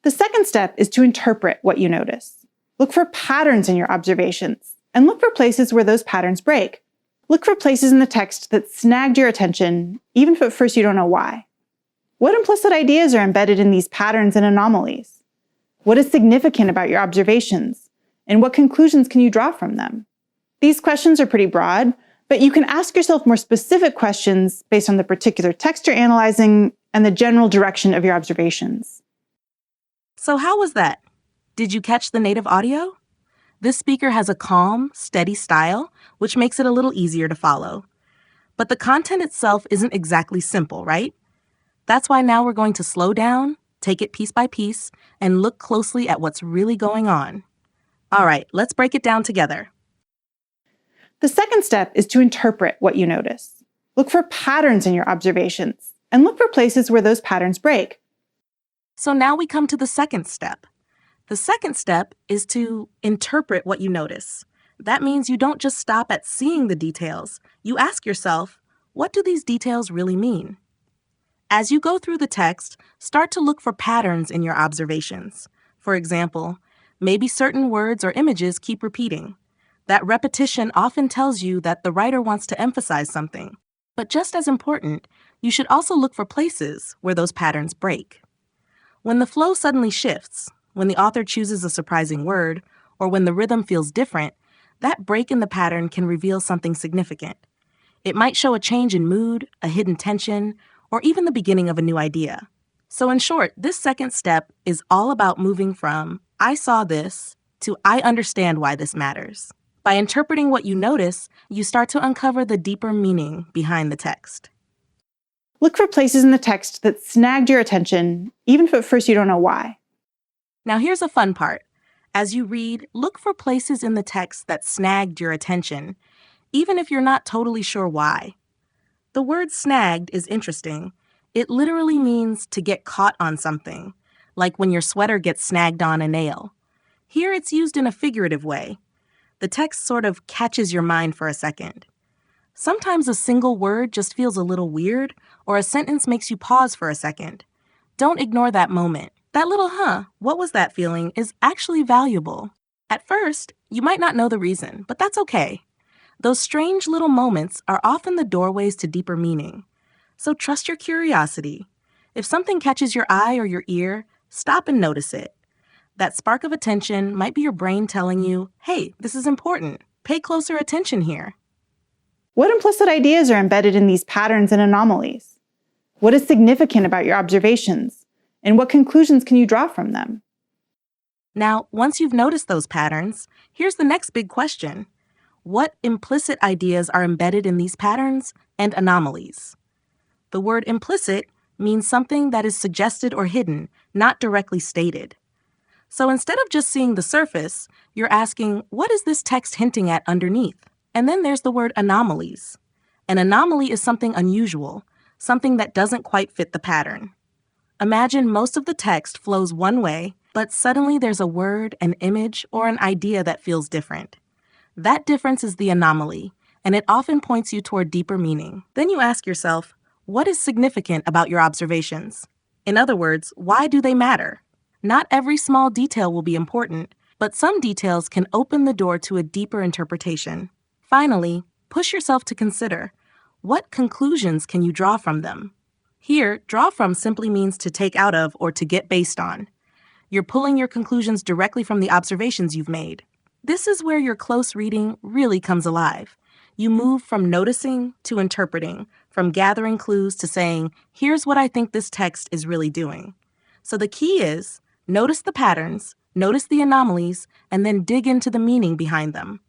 The second step is to interpret what you notice. Look for patterns in your observations, and look for places where those patterns break. Look for places in the text that snagged your attention, even if at first you don't know why. What implicit ideas are embedded in these patterns and anomalies? What is significant about your observations, and what conclusions can you draw from them? These questions are pretty broad, but you can ask yourself more specific questions based on the particular text you're analyzing and the general direction of your observations. So how was that? Did you catch the native audio? This speaker has a calm, steady style, which makes it a little easier to follow. But the content itself isn't exactly simple, right? That's why now we're going to slow down, take it piece by piece, and look closely at what's really going on. All right, let's break it down together. The second step is to interpret what you notice. Look for patterns in your observations, and look for places where those patterns break. So now we come to the second step. The second step is to interpret what you notice. That means you don't just stop at seeing the details. You ask yourself, what do these details really mean? As you go through the text, start to look for patterns in your observations. For example, maybe certain words or images keep repeating. That repetition often tells you that the writer wants to emphasize something. But just as important, you should also look for places where those patterns break. When the flow suddenly shifts, when the author chooses a surprising word, or when the rhythm feels different, that break in the pattern can reveal something significant. It might show a change in mood, a hidden tension, or even the beginning of a new idea. So in short, this second step is all about moving from "I saw this" to "I understand why this matters." By interpreting what you notice, you start to uncover the deeper meaning behind the text. Look for places in the text that snagged your attention, even if at first you don't know why. Now here's a fun part. As you read, look for places in the text that snagged your attention, even if you're not totally sure why. The word snagged is interesting. It literally means to get caught on something, like when your sweater gets snagged on a nail. Here it's used in a figurative way. The text sort of catches your mind for a second. Sometimes a single word just feels a little weird, or a sentence makes you pause for a second. Don't ignore that moment. That little what was that feeling is actually valuable. At first, you might not know the reason, but that's okay. Those strange little moments are often the doorways to deeper meaning. So trust your curiosity. If something catches your eye or your ear, stop and notice it. That spark of attention might be your brain telling you, hey, this is important. Pay closer attention here. What implicit ideas are embedded in these patterns and anomalies? What is significant about your observations? And what conclusions can you draw from them? Now, once you've noticed those patterns, here's the next big question. What implicit ideas are embedded in these patterns and anomalies? The word implicit means something that is suggested or hidden, not directly stated. So instead of just seeing the surface, you're asking, what is this text hinting at underneath? And then there's the word anomalies. An anomaly is something unusual, something that doesn't quite fit the pattern. Imagine most of the text flows one way, but suddenly there's a word, an image, or an idea that feels different. That difference is the anomaly, and it often points you toward deeper meaning. Then you ask yourself, what is significant about your observations? In other words, why do they matter? Not every small detail will be important, but some details can open the door to a deeper interpretation. Finally, push yourself to consider, what conclusions can you draw from them? Here, draw from simply means to take out of or to get based on. You're pulling your conclusions directly from the observations you've made. This is where your close reading really comes alive. You move from noticing to interpreting, from gathering clues to saying, here's what I think this text is really doing. So the key is, notice the patterns, notice the anomalies, and then dig into the meaning behind them.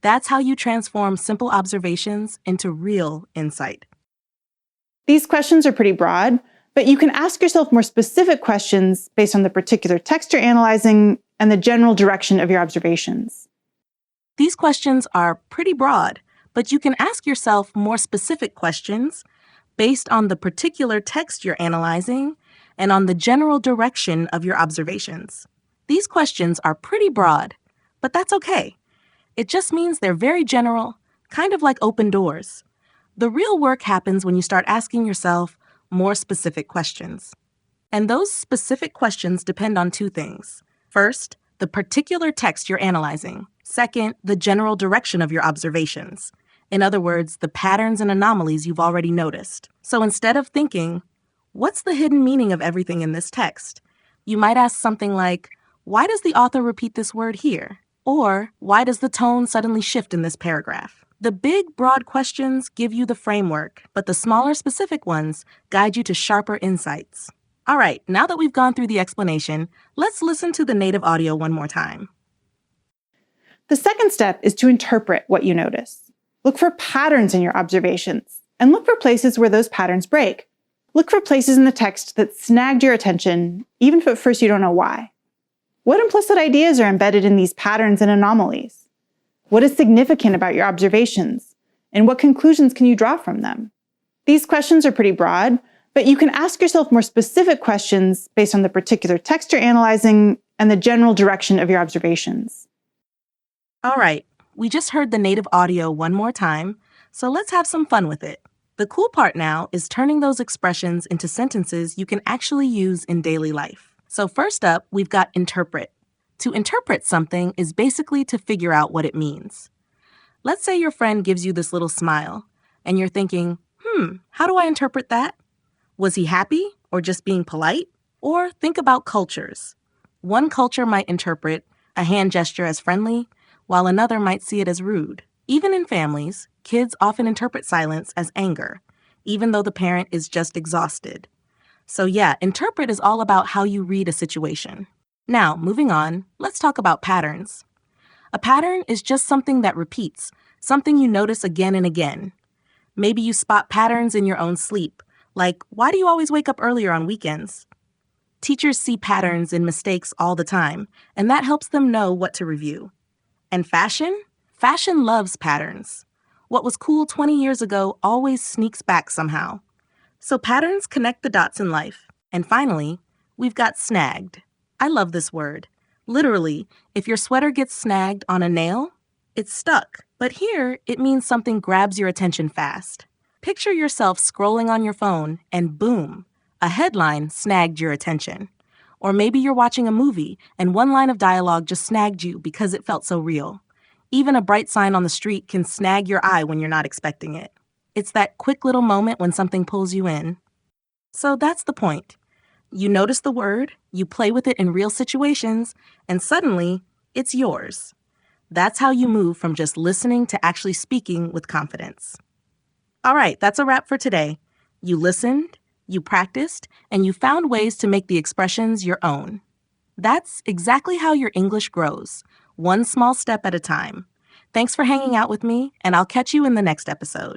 That's how you transform simple observations into real insight. These questions are pretty broad, but you can ask yourself more specific questions based on the particular text you're analyzing and the general direction of your observations. These questions are pretty broad, but you can ask yourself more specific questions based on the particular text you're analyzing and on the general direction of your observations. These questions are pretty broad, but that's okay. It just means they're very general, kind of like open doors. The real work happens when you start asking yourself more specific questions. And those specific questions depend on two things. First, the particular text you're analyzing. Second, the general direction of your observations. In other words, the patterns and anomalies you've already noticed. So instead of thinking, what's the hidden meaning of everything in this text? You might ask something like, why does the author repeat this word here? Or, why does the tone suddenly shift in this paragraph? The big, broad questions give you the framework, but the smaller, specific ones guide you to sharper insights. All right, now that we've gone through the explanation, let's listen to the native audio one more time. The second step is to interpret what you notice. Look for patterns in your observations, and look for places where those patterns break. Look for places in the text that snagged your attention, even if at first you don't know why. What implicit ideas are embedded in these patterns and anomalies? What is significant about your observations, and what conclusions can you draw from them? These questions are pretty broad, but you can ask yourself more specific questions based on the particular text you're analyzing and the general direction of your observations. All right, we just heard the native audio one more time, so let's have some fun with it. The cool part now is turning those expressions into sentences you can actually use in daily life. So first up, we've got interpret. To interpret something is basically to figure out what it means. Let's say your friend gives you this little smile, and you're thinking, how do I interpret that? Was he happy or just being polite? Or think about cultures. One culture might interpret a hand gesture as friendly, while another might see it as rude. Even in families, kids often interpret silence as anger, even though the parent is just exhausted. So yeah, interpret is all about how you read a situation. Now, moving on, let's talk about patterns. A pattern is just something that repeats, something you notice again and again. Maybe you spot patterns in your own sleep, like, why do you always wake up earlier on weekends? Teachers see patterns in mistakes all the time, and that helps them know what to review. And fashion? Fashion loves patterns. What was cool 20 years ago always sneaks back somehow. So patterns connect the dots in life. And finally, we've got snagged. I love this word. Literally, if your sweater gets snagged on a nail, it's stuck. But here, it means something grabs your attention fast. Picture yourself scrolling on your phone and boom, a headline snagged your attention. Or maybe you're watching a movie and one line of dialogue just snagged you because it felt so real. Even a bright sign on the street can snag your eye when you're not expecting it. It's that quick little moment when something pulls you in. So that's the point. You notice the word, you play with it in real situations, and suddenly, it's yours. That's how you move from just listening to actually speaking with confidence. All right, that's a wrap for today. You listened, you practiced, and you found ways to make the expressions your own. That's exactly how your English grows, one small step at a time. Thanks for hanging out with me, and I'll catch you in the next episode.